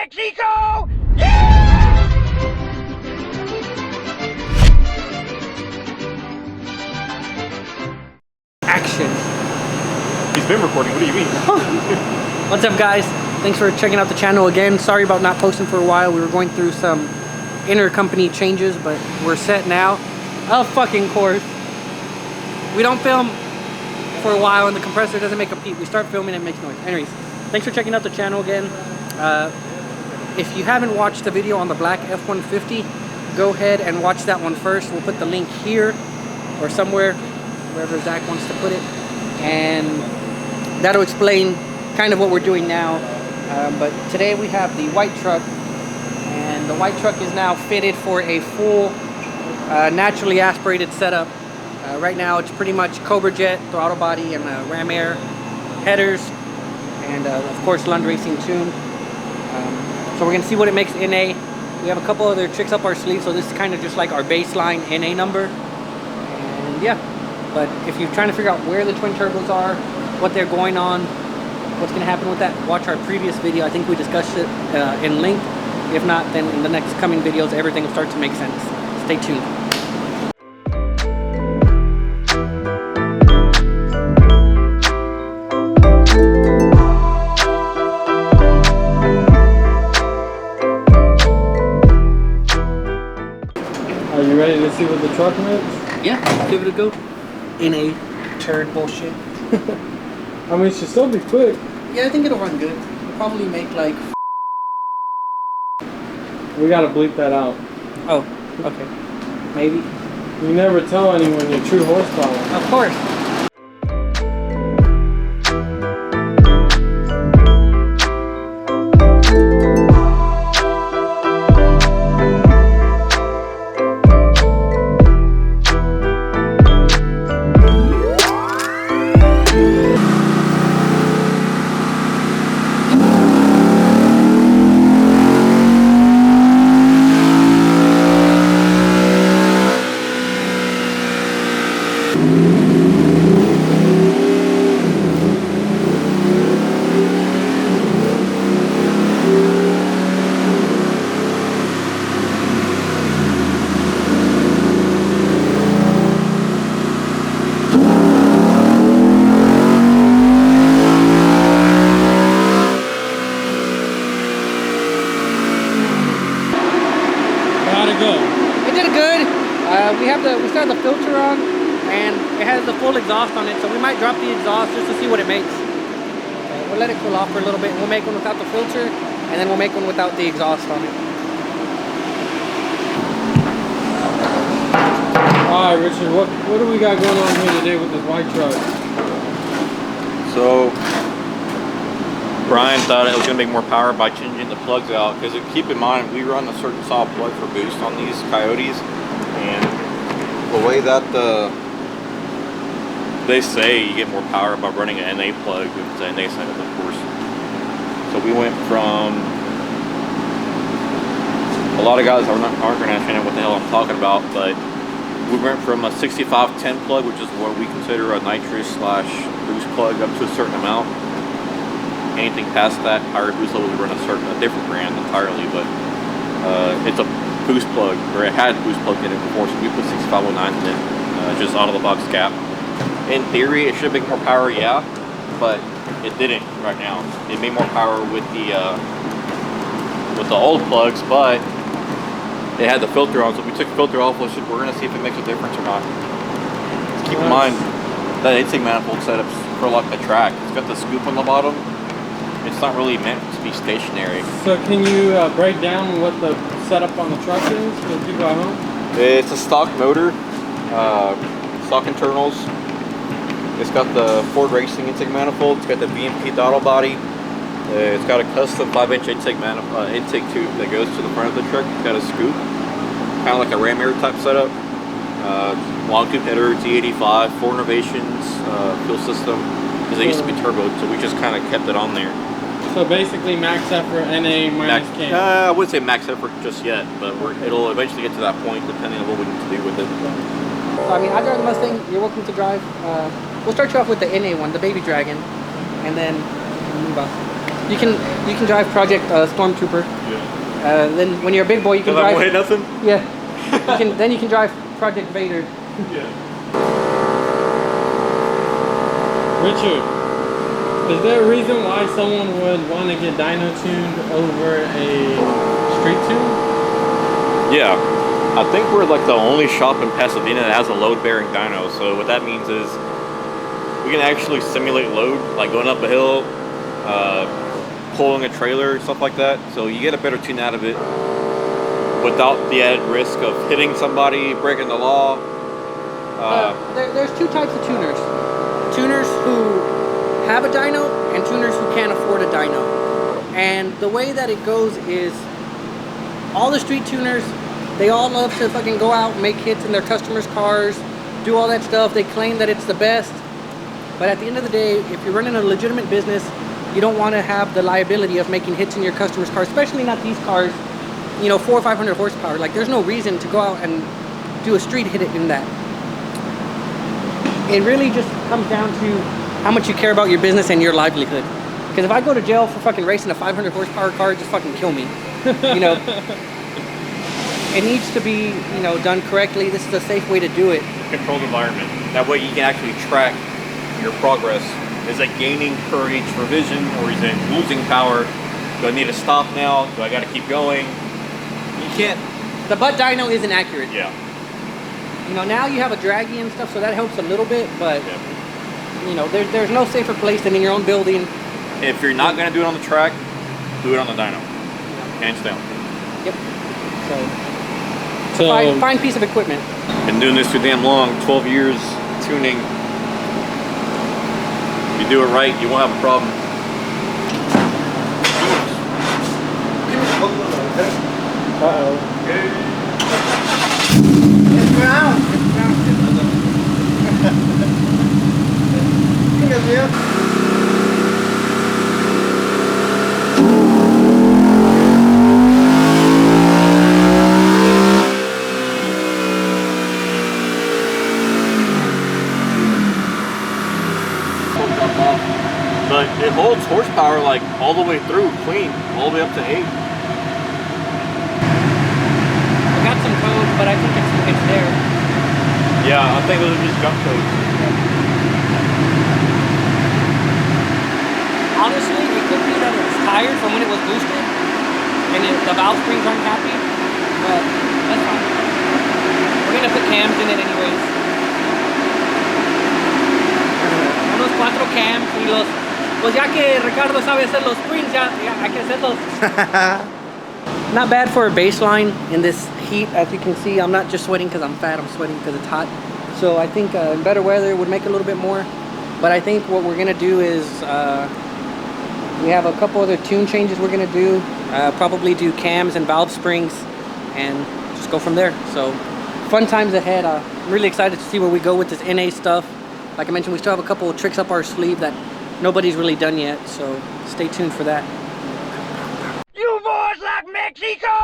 Mexico! Yeah! Action. He's been recording, what do you mean? What's up, guys? Thanks for checking out the channel again. Sorry about not posting for a while. We were going through some intercompany changes, but we're set now. Of fucking course. We don't film for a while and the compressor doesn't make a peep. We start filming and it makes noise. Anyways, thanks for checking out the channel again. If you haven't watched the video on the black F-150, go ahead and watch that one first. We'll put the link here or somewhere, wherever Zach wants to put it. And that'll explain kind of what we're doing now. But today we have the white truck, and the white truck is now fitted for a full naturally aspirated setup. Right now it's pretty much Cobra Jet, throttle body, and Ram Air headers, and of course Lund Racing tuned. So we're gonna see what it makes NA. We have a couple other tricks up our sleeve, so this is kind of just like our baseline NA number. And yeah, but if you're trying to figure out where the twin turbos are, what they're going on, what's gonna happen with that, watch our previous video. I think we discussed it in length. If not, then in the next coming videos, everything will start to make sense. Stay tuned. Are you ready to see what the truck makes? Yeah, let's give it a go. NA turd bullshit. I mean, it should still be quick. Yeah, I think it'll run good. It'll probably make like... We gotta bleep that out. Oh, okay. Maybe. You never tell anyone your true horsepower. Of course. How'd it go? It did good. We still have the filter on, and it has the full exhaust on it, so we might drop the exhaust just to see what it makes. We'll let it cool off for a little bit. We'll make one without the filter, and then we'll make one without the exhaust on it. Alright, Richard, what do we got going on here today with this white truck? So, Brian thought it was going to make more power by changing the plugs out, because keep in mind, we run a certain solid plug for boost on these Coyotes, and the way that they say you get more power by running an NA plug with the NA side, of course. So we went from, a lot of guys aren't going to understand what the hell I'm talking about, but we went from a 6510 plug, which is what we consider a nitrous slash boost plug, up to a certain amount. Anything past that higher boost level, we run a different brand entirely, but it's a boost plug, or it had boost plug in it before, so we put 6509s in, just out of the box cap. In theory, it should make more power, yeah, but it didn't right now. It made more power with the old plugs, but it had the filter on, so we took the filter off. We're gonna see if it makes a difference or not. Just keep in mind that intake manifold setup's for like the track. It's got the scoop on the bottom. It's not really meant to be stationary. So can you break down what the setup on the truck is for the people at home? It's a stock motor, stock internals. It's got the Ford Racing intake manifold. It's got the BMP throttle body. It's got a custom 5-inch intake tube that goes to the front of the truck. It's got a scoop, kind of like a Ram Air type setup. Long tube header, T85, 4 innovations, fuel system, because they used to be turboed, so we just kind of kept it on there. So basically max effort NA minus K. I wouldn't say max effort just yet, but it'll eventually get to that point depending on what we need to do with it. So, I mean, I drive the Mustang. You're welcome to drive. We'll start you off with the NA one, the Baby Dragon, and then move on. You can drive Project Stormtrooper. Yeah. Then when you're a big boy, you can Cause I drive. won't hit nothing. Yeah. Then you can drive Project Vader. Yeah. Richard, is there a reason why someone would want to get dyno tuned over a street tune? Yeah. I think we're like the only shop in Pasadena that has a load-bearing dyno. So what that means is we can actually simulate load, like going up a hill, pulling a trailer, stuff like that. So you get a better tune out of it without the added risk of hitting somebody, breaking the law. There's two types of tuners. Tuners who have a dyno and tuners who can't afford a dyno. And the way that it goes is all the street tuners, they all love to fucking go out and make hits in their customers' cars, do all that stuff. They claim that it's the best. But at the end of the day, if you're running a legitimate business, you don't want to have the liability of making hits in your customers' cars, especially not these cars, you know, 400 or 500 horsepower. Like, there's no reason to go out and do a street hit in that. It really just comes down to how much you care about your business and your livelihood. Because if I go to jail for fucking racing a 500 horsepower car, just fucking kill me. You know, it needs to be, you know, done correctly. This is a safe way to do it. Controlled environment. That way you can actually track your progress. Is it gaining per each revision, or is it losing power? Do I need to stop now? Do I got to keep going? You can't. The butt dyno isn't accurate. Yeah. You know, now you have a draggy and stuff, so that helps a little bit, but, Yeah. you know, there's no safer place than in your own building. If you're not going to do it on the track, do it on the dyno. Hands down. Yep. So, So, fine piece of equipment. Been doing this too damn long, 12 years tuning. If you do it right, you won't have a problem. But it holds horsepower like all the way through, clean, all the way up to 8. I got some code, but I think it's there. Yeah, I think those are just jump codes. Honestly, it could be that it's tired from when it was boosted, and the valve springs aren't happy, but that's fine. We're gonna put cams in it anyways. Unos 4 cams y los... Pues ya que Ricardo sabe hacer los springs, ya hay que hacerlos. Not bad for a baseline in this heat. As you can see, I'm not just sweating because I'm fat, I'm sweating because it's hot. So I think in better weather it would make a little bit more. But I think what we're gonna do is we have a couple other tune changes we're gonna do. Probably do cams and valve springs and just go from there. So fun times ahead. I'm really excited to see where we go with this NA stuff. Like I mentioned, we still have a couple of tricks up our sleeve that nobody's really done yet. So stay tuned for that. You boys like Mexico?